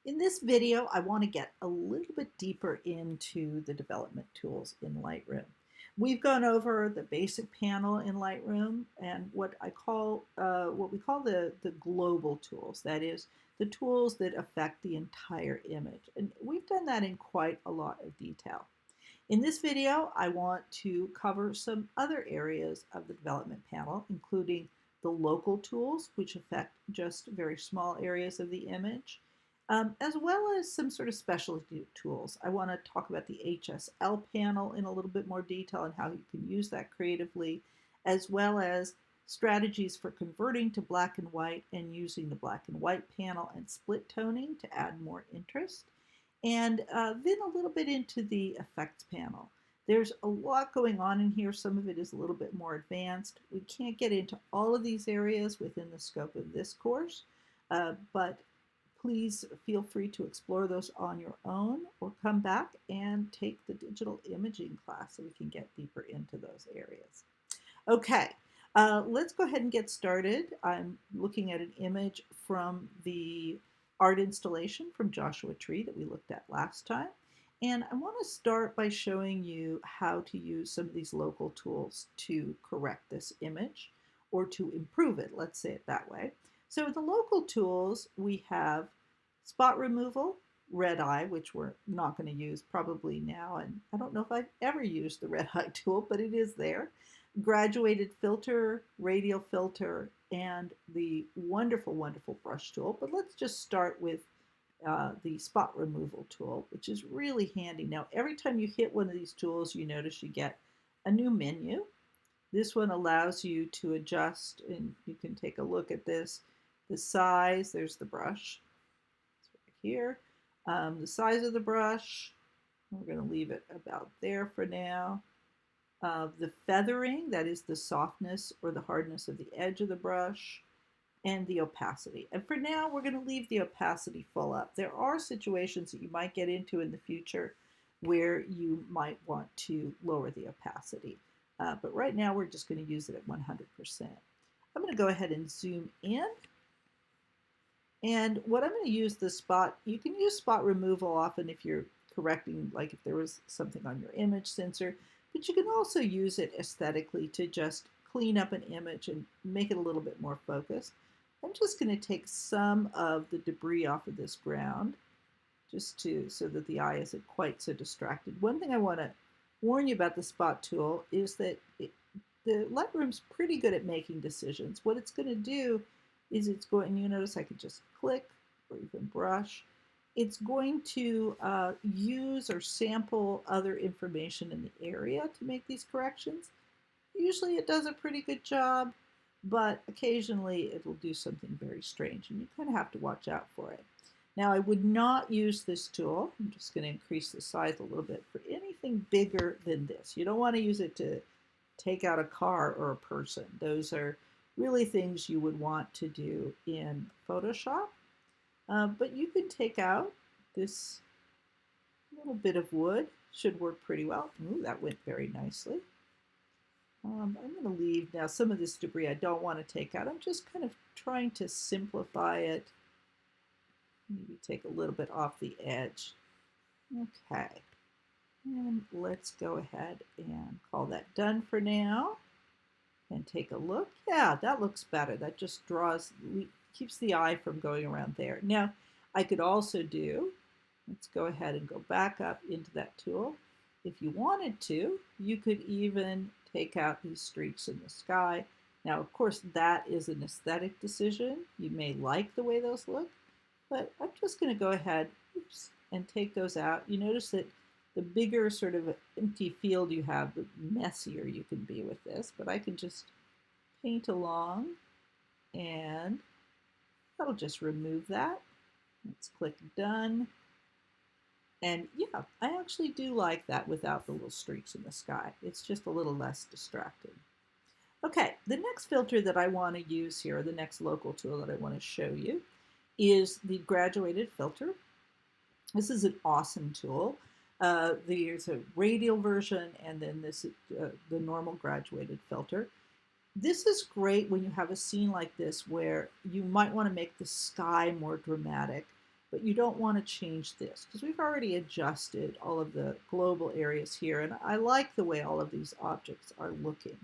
In this video, I want to get a little bit deeper into the development tools in Lightroom. We've gone over the basic panel in Lightroom and what we call the global tools. That is, the tools that affect the entire image. And we've done that in quite a lot of detail. In this video, I want to cover some other areas of the development panel, including the local tools, which affect just very small areas of the image, as well as some sort of specialty tools. I want to talk about the HSL panel in a little bit more detail and how you can use that creatively, as well as strategies for converting to black and white and using the black and white panel and split toning to add more interest. And then a little bit into the effects panel. There's a lot going on in here. Some of it is a little bit more advanced. We can't get into all of these areas within the scope of this course, but please feel free to explore those on your own or come back and take the digital imaging class so we can get deeper into those areas. Okay, let's go ahead and get started. I'm looking at an image from the art installation from Joshua Tree that we looked at last time. And I want to start by showing you how to use some of these local tools to correct this image or to improve it, let's say it that way. So the local tools, we have spot removal, red eye, which we're not going to use probably now. And I don't know if I've ever used the red eye tool, but it is there. Graduated filter, radial filter, and the wonderful, wonderful brush tool. But let's just start with the spot removal tool, which is really handy. Now, every time you hit one of these tools, you notice you get a new menu. This one allows you to adjust, and you can take a look at this. The size, there's the brush. It's right here. The size of the brush, we're going to leave it about there for now. The feathering, that is the softness or the hardness of the edge of the brush, and the opacity. And for now, we're going to leave the opacity full up. There are situations that you might get into in the future where you might want to lower the opacity. But right now, we're just going to use it at 100%. I'm going to go ahead and zoom in. And what I'm going to use the spot, you can use spot removal often if you're correcting, like if there was something on your image sensor, but you can also use it aesthetically to just clean up an image and make it a little bit more focused. I'm just going to take some of the debris off of this ground just so that the eye isn't quite so distracted. One thing I want to warn you about the spot tool is that the Lightroom's pretty good at making decisions. What it's going to do is you notice I could just click or even brush. It's going to use or sample other information in the area to make these corrections. Usually it does a pretty good job, but occasionally it'll do something very strange, and you kind of have to watch out for it. Now, I would not use this tool. I'm just going to increase the size a little bit for anything bigger than this. You don't want to use it to take out a car or a person. Those are really things you would want to do in Photoshop. But you can take out this little bit of wood. Should work pretty well. Ooh, that went very nicely. I'm going to leave now some of this debris I don't want to take out. I'm just kind of trying to simplify it. Maybe take a little bit off the edge. Okay. And let's go ahead and call that done for now. And take a look. Yeah, that looks better. That just keeps the eye from going around there. Now, I could also let's go ahead and go back up into that tool. If you wanted to, you could even take out these streaks in the sky. Now, of course, that is an aesthetic decision. You may like the way those look, but I'm just going to go ahead and take those out. You notice that the bigger sort of empty field you have, the messier you can be with this. But I can just paint along, and that'll just remove that. Let's click done. And yeah, I actually do like that without the little streaks in the sky. It's just a little less distracting. Okay, the next filter that I want to use here, the next local tool that I want to show you, is the graduated filter. This is an awesome tool. There's a radial version, and then the normal graduated filter. This is great when you have a scene like this where you might want to make the sky more dramatic. but you don't want to change this because we've already adjusted all of the global areas here, and I like the way all of these objects are looking.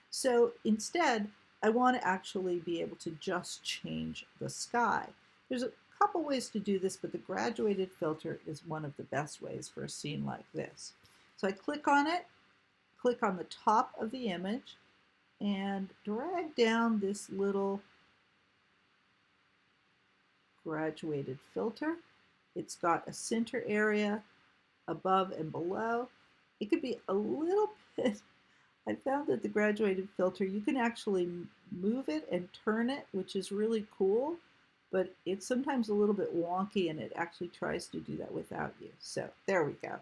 So instead, I want to actually be able to just change the sky. There's a couple ways to do this, but the graduated filter is one of the best ways for a scene like this. So I click on it, click on the top of the image, and drag down this little graduated filter. It's got a center area above and below. It could be a little bit, I found that the graduated filter, you can actually move it and turn it, which is really cool, but it's sometimes a little bit wonky and it actually tries to do that without you. So there we go.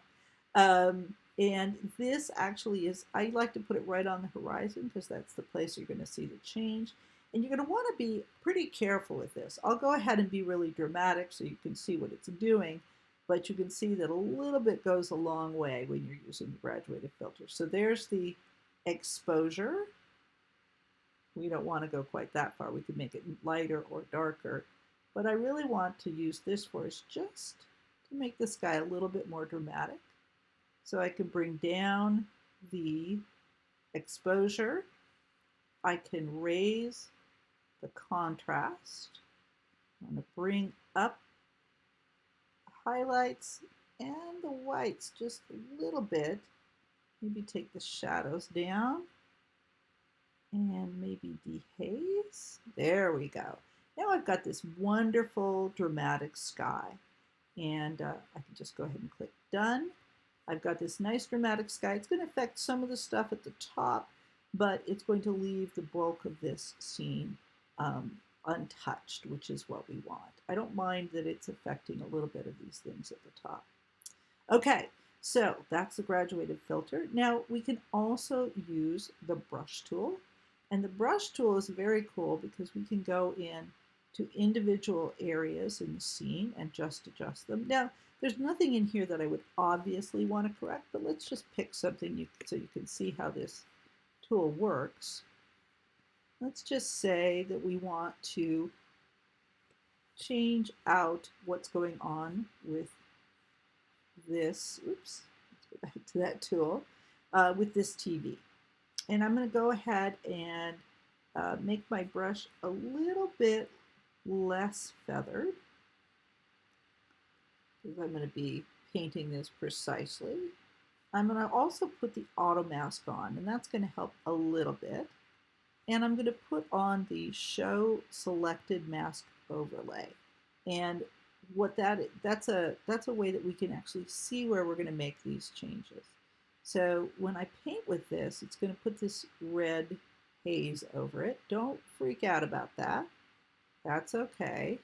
And this actually is, I like to put it right on the horizon because that's the place you're going to see the change. And you're going to want to be pretty careful with this. I'll go ahead and be really dramatic so you can see what it's doing, but you can see that a little bit goes a long way when you're using the graduated filter. So there's the exposure. We don't want to go quite that far. We could make it lighter or darker. What I really want to use this for is just to make the sky a little bit more dramatic. So I can bring down the exposure. I can raise the contrast. I'm going to bring up highlights and the whites just a little bit. Maybe take the shadows down and maybe dehaze. There we go. Now I've got this wonderful dramatic sky, and I can just go ahead and click done. I've got this nice dramatic sky. It's going to affect some of the stuff at the top, but it's going to leave the bulk of this scene untouched, which is what we want. I don't mind that it's affecting a little bit of these things at the top. Okay, so that's the graduated filter. Now we can also use the brush tool. And the brush tool is very cool because we can go in to individual areas in the scene and just adjust them. Now, there's nothing in here that I would obviously want to correct, but let's just pick something so you can see how this tool works. Let's just say that we want to change out what's going on with this. Oops, let's go back to that tool, with this TV. And I'm going to go ahead and make my brush a little bit less feathered, because I'm going to be painting this precisely. I'm going to also put the auto mask on, and that's going to help a little bit. And I'm going to put on the show selected mask overlay. And what that's a way that we can actually see where we're going to make these changes. So when I paint with this, it's going to put this red haze over it. Don't freak out about that. That's okay,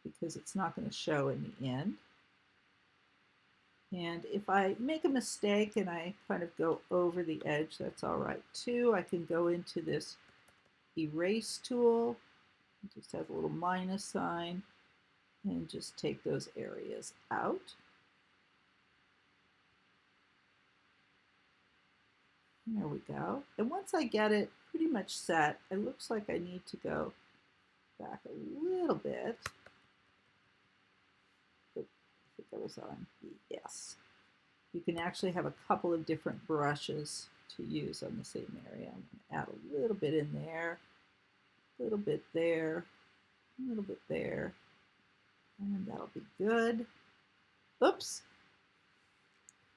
because it's not going to show in the end. And if I make a mistake and I kind of go over the edge, that's all right too. I can go into this erase tool, it just has a little minus sign, and just take those areas out. There we go. And once I get it pretty much set, it looks like I need to go back a little bit. I think I was on yes. You can actually have a couple of different brushes to use on the same area. I'm going to add a little bit in there, a little bit there, a little bit there, and that'll be good. Oops.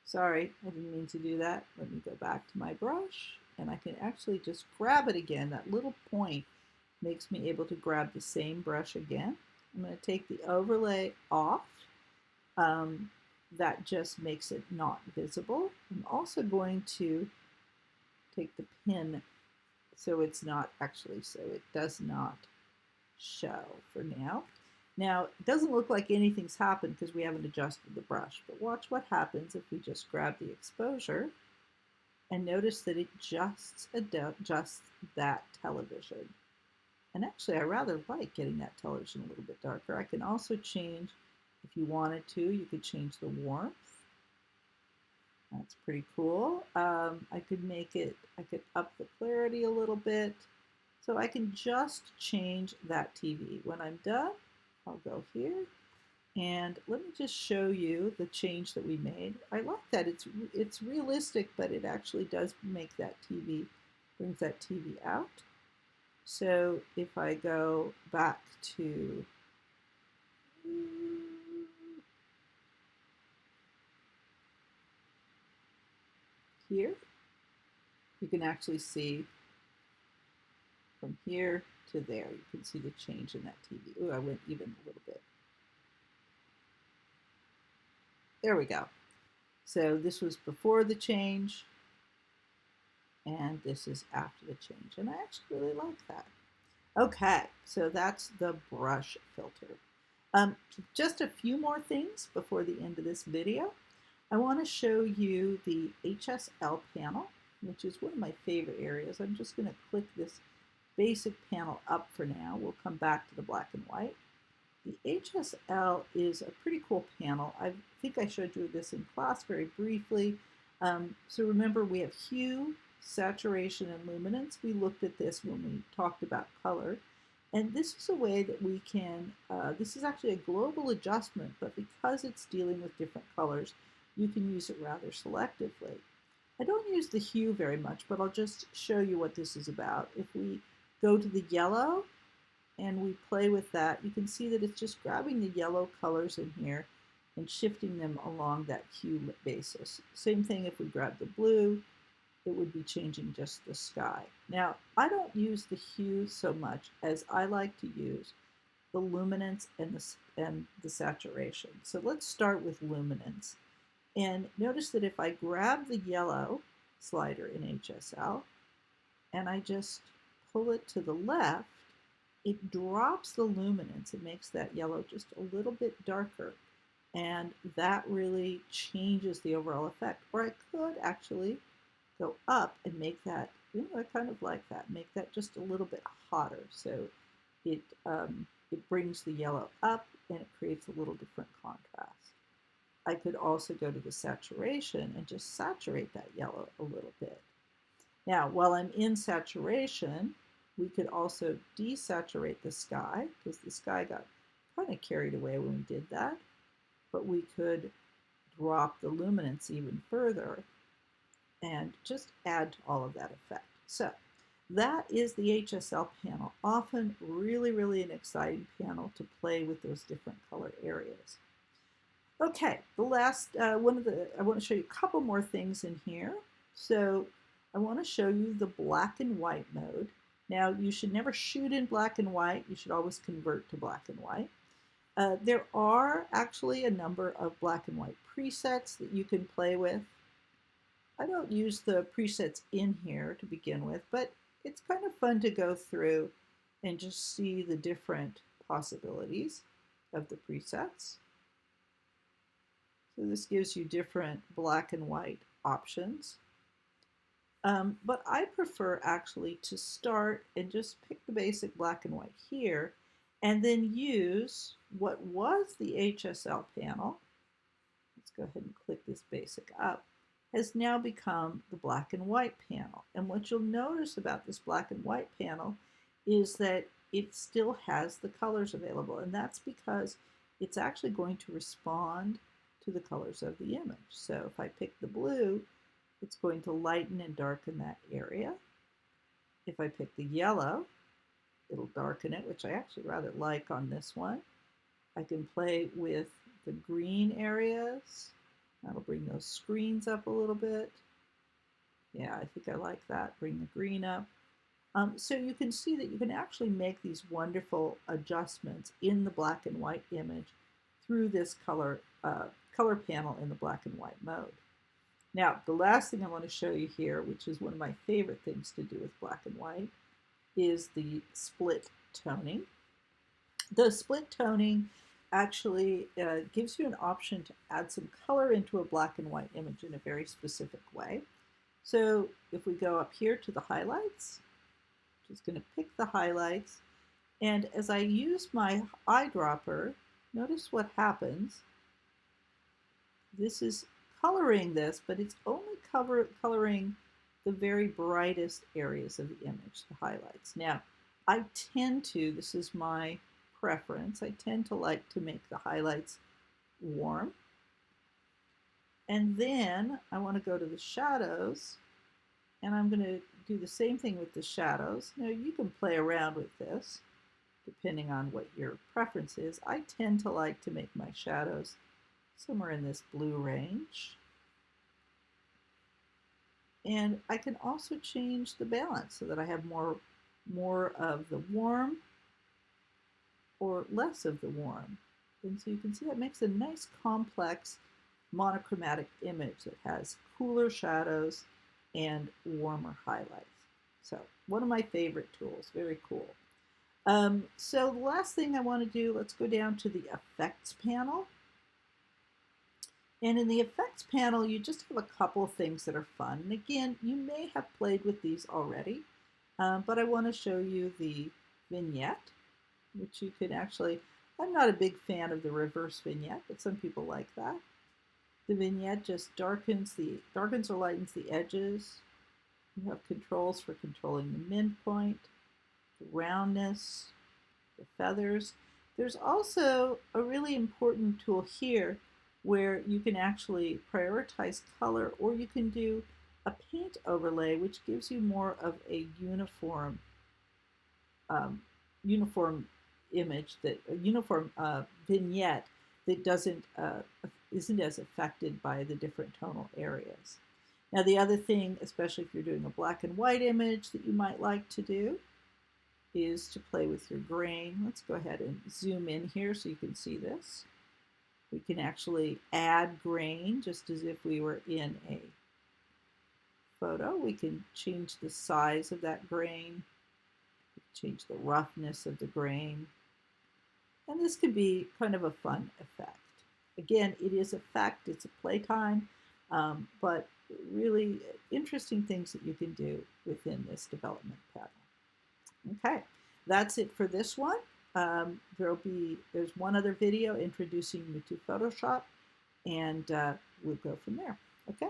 Sorry, I didn't mean to do that. Let me go back to my brush, and I can actually just grab it again. That little point makes me able to grab the same brush again. I'm going to take the overlay off. That just makes it not visible. I'm also going to take the pin so it's not actually, so it does not show for now. Now, it doesn't look like anything's happened because we haven't adjusted the brush, but watch what happens if we just grab the exposure and notice that it just adjusts that television. And actually, I rather like getting that television a little bit darker. I can also change, if you wanted to, you could change the warmth. That's pretty cool. I could make it, I could up the clarity a little bit. So I can just change that TV. When I'm done, I'll go here And let me just show you the change that we made. I like that it's realistic, but it actually does make that TV, brings that TV out. So if I go back to here, you can actually see from here to there. You can see the change in that TV. Ooh, I went even a little bit. There we go. So this was before the change, and this is after the change. And I actually really like that. Okay, so that's the brush filter. Just a few more things before the end of this video. I want to show you the HSL panel, which is one of my favorite areas. I'm just going to click this basic panel up for now. We'll come back to the black and white. The HSL is a pretty cool panel. I think I showed you this in class very briefly. So remember, we have hue, saturation, and luminance. We looked at this when we talked about color. And this is a way that we can, this is actually a global adjustment, but because it's dealing with different colors, you can use it rather selectively. I don't use the hue very much, but I'll just show you what this is about. If we go to the yellow and we play with that, you can see that it's just grabbing the yellow colors in here and shifting them along that hue basis. Same thing if we grab the blue, it would be changing just the sky. Now, I don't use the hue so much as I like to use the luminance and the saturation. So let's start with luminance. And notice that if I grab the yellow slider in HSL and I just pull it to the left, it drops the luminance. It makes that yellow just a little bit darker. And that really changes the overall effect. Or I could actually go up and make that, I kind of like that, make that just a little bit hotter. So it brings the yellow up and it creates a little different contrast. I could also go to the saturation and just saturate that yellow a little bit. Now, while I'm in saturation, we could also desaturate the sky because the sky got kind of carried away when we did that. But we could drop the luminance even further and just add to all of that effect. So that is the HSL panel. Often really, really an exciting panel to play with those different color areas. Okay, the last I want to show you a couple more things in here. So I want to show you the black and white mode. Now you should never shoot in black and white. You should always convert to black and white. There are actually a number of black and white presets that you can play with. I don't use the presets in here to begin with, but it's kind of fun to go through and just see the different possibilities of the presets. So this gives you different black and white options. But I prefer actually to start and just pick the basic black and white here and then use what was the HSL panel. Let's go ahead and click this basic up. Has now become the black and white panel. And what you'll notice about this black and white panel is that it still has the colors available. And that's because it's actually going to respond to the colors of the image. So if I pick the blue, it's going to lighten and darken that area. If I pick the yellow, it'll darken it, which I actually rather like on this one. I can play with the green areas. That'll bring those screens up a little bit. Yeah, I think I like that. Bring the green up. So you can see that you can actually make these wonderful adjustments in the black and white image through this color panel in the black and white mode. Now, the last thing I want to show you here, which is one of my favorite things to do with black and white, is the split toning. The split toning actually gives you an option to add some color into a black and white image in a very specific way. So if we go up here to the highlights, I'm just going to pick the highlights, and as I use my eyedropper, notice what happens. This is coloring this, but it's only coloring the very brightest areas of the image, the highlights. Now, I tend to, this is my preference, I tend to like to make the highlights warm. And then I want to go to the shadows, and I'm going to do the same thing with the shadows. Now you can play around with this depending on what your preference is. I tend to like to make my shadows somewhere in this blue range. And I can also change the balance so that I have more of the warm or less of the warm. And so you can see that makes a nice complex monochromatic image that has cooler shadows and warmer highlights. So one of my favorite tools, very cool. So the last thing I want to do, let's go down to the effects panel. And in the effects panel, you just have a couple of things that are fun. And again, you may have played with these already, but I want to show you the vignette, which you can actually, I'm not a big fan of the reverse vignette, but some people like that. The vignette just darkens or lightens the edges. You have controls for controlling the midpoint, the roundness, the feathers. There's also a really important tool here where you can actually prioritize color, or you can do a paint overlay, which gives you more of a uniform image, that a uniform vignette that isn't as affected by the different tonal areas. Now the other thing, especially if you're doing a black and white image, that you might like to do is to play with your grain. Let's go ahead and zoom in here so you can see this. We can actually add grain just as if we were in a photo. We can change the size of that grain, change the roughness of the grain, and this could be kind of a fun effect. Again, it is effect, it's a playtime, but really interesting things that you can do within this development panel. Okay, that's it for this one. There's one other video introducing you to Photoshop, and we'll go from there. Okay.